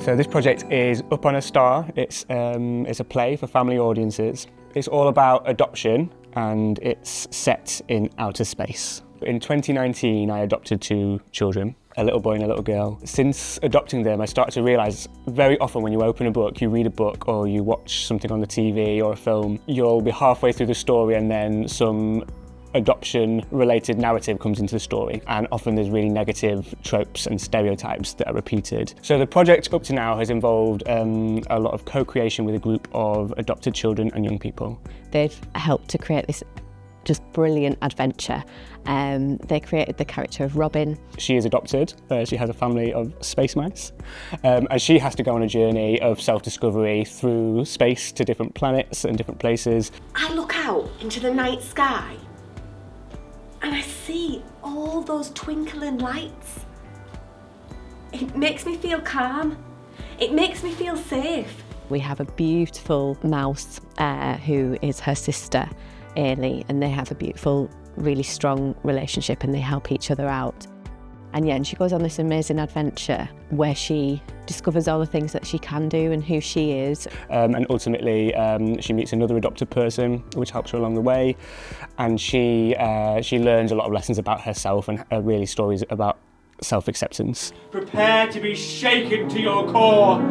So this project is Up on a Star. It's a play for family audiences. It's all about adoption and it's set in outer space. In 2019, I adopted 2 children, a little boy and a little girl. Since adopting them, I started to realise very often when you open a book, you read a book or you watch something on the TV or a film, you'll be halfway through the story and then some adoption-related narrative comes into the story, and often there's really negative tropes and stereotypes that are repeated. So the project up to now has involved a lot of co-creation with a group of adopted children and young people. They've helped to create this just brilliant adventure. They created the character of Robin. She is adopted. She has a family of space mice, and she has to go on a journey of self-discovery through space to different planets and different places. I look out into the night sky and I see all those twinkling lights. It makes me feel calm. It makes me feel safe. We have a beautiful mouse who is her sister, Ailey, and they have a beautiful, really strong relationship and they help each other out. And she goes on this amazing adventure where she discovers all the things that she can do and who she is. And ultimately she meets another adopted person which helps her along the way, and she learns a lot of lessons about herself and really stories about self-acceptance. Prepare to be shaken to your core.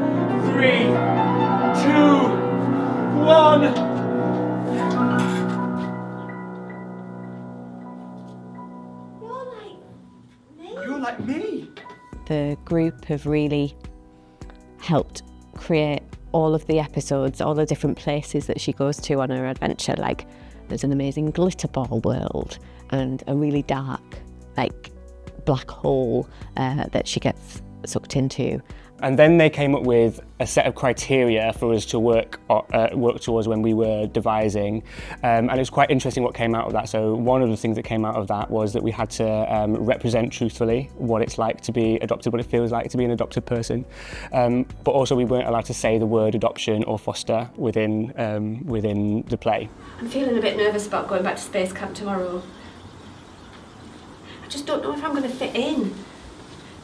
3, 2, 1. You're like me. The group have really helped create all of the episodes, all the different places that she goes to on her adventure. Like there's an amazing glitter ball world and a really dark, like, black hole that she gets sucked into. And then they came up with a set of criteria for us to work towards when we were devising, and it was quite interesting what came out of that. So one of the things that came out of that was that we had to represent truthfully what it's like to be adopted, what it feels like to be an adopted person, but also we weren't allowed to say the word adoption or foster within the play. I'm feeling a bit nervous about going back to space camp tomorrow. I just don't know if I'm going to fit in.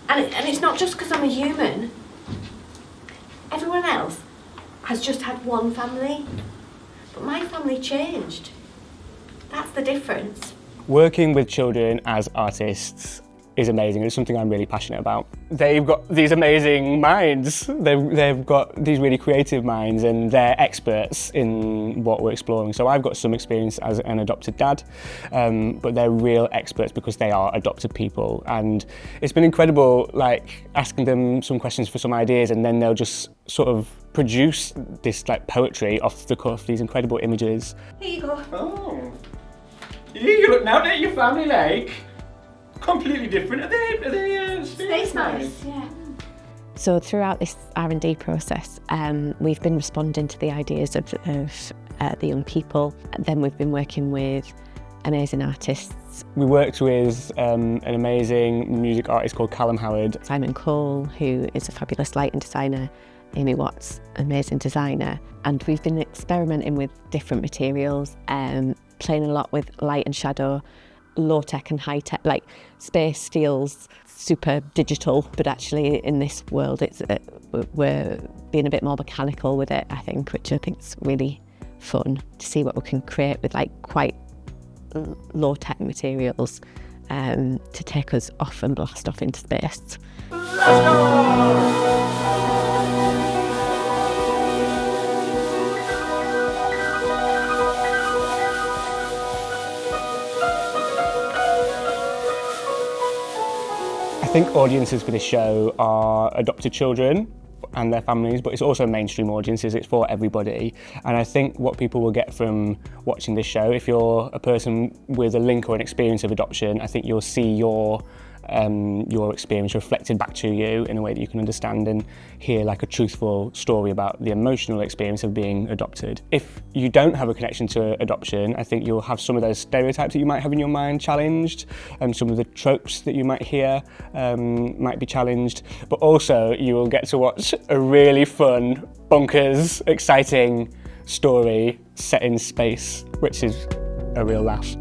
And it's not just because I'm a human. Everyone else has just had one family, but my family changed. That's the difference. Working with children as artists is amazing. It's something I'm really passionate about. They've got these amazing minds. They've got these really creative minds and they're experts in what we're exploring. So I've got some experience as an adopted dad, but they're real experts because they are adopted people. And it's been incredible, like, asking them some questions for some ideas and then they'll just sort of produce this, like, poetry off the cuff, these incredible images. Here you go. Oh. You look now at your family like completely different. Are they Space mice, yeah. So throughout this R&D process, we've been responding to the ideas of the young people. Then we've been working with amazing artists. We worked with an amazing music artist called Callum Howard. Simon Cole, who is a fabulous lighting designer. Amy Watts, amazing designer. And we've been experimenting with different materials, playing a lot with light and shadow, low tech and high tech. Like, space feels super digital, but actually in this world we're being a bit more mechanical with it, I think, which I think is really fun to see what we can create with, like, quite low tech materials to take us off and blast off into space. Let's go! I think audiences for this show are adopted children and their families, but it's also mainstream audiences, it's for everybody. And I think what people will get from watching this show, if you're a person with a link or an experience of adoption, I think you'll see your experience reflected back to you in a way that you can understand and hear, like, a truthful story about the emotional experience of being adopted. If you don't have a connection to adoption, I think you'll have some of those stereotypes that you might have in your mind challenged, and some of the tropes that you might hear might be challenged, but also you will get to watch a really fun, bonkers, exciting story set in space, which is a real laugh.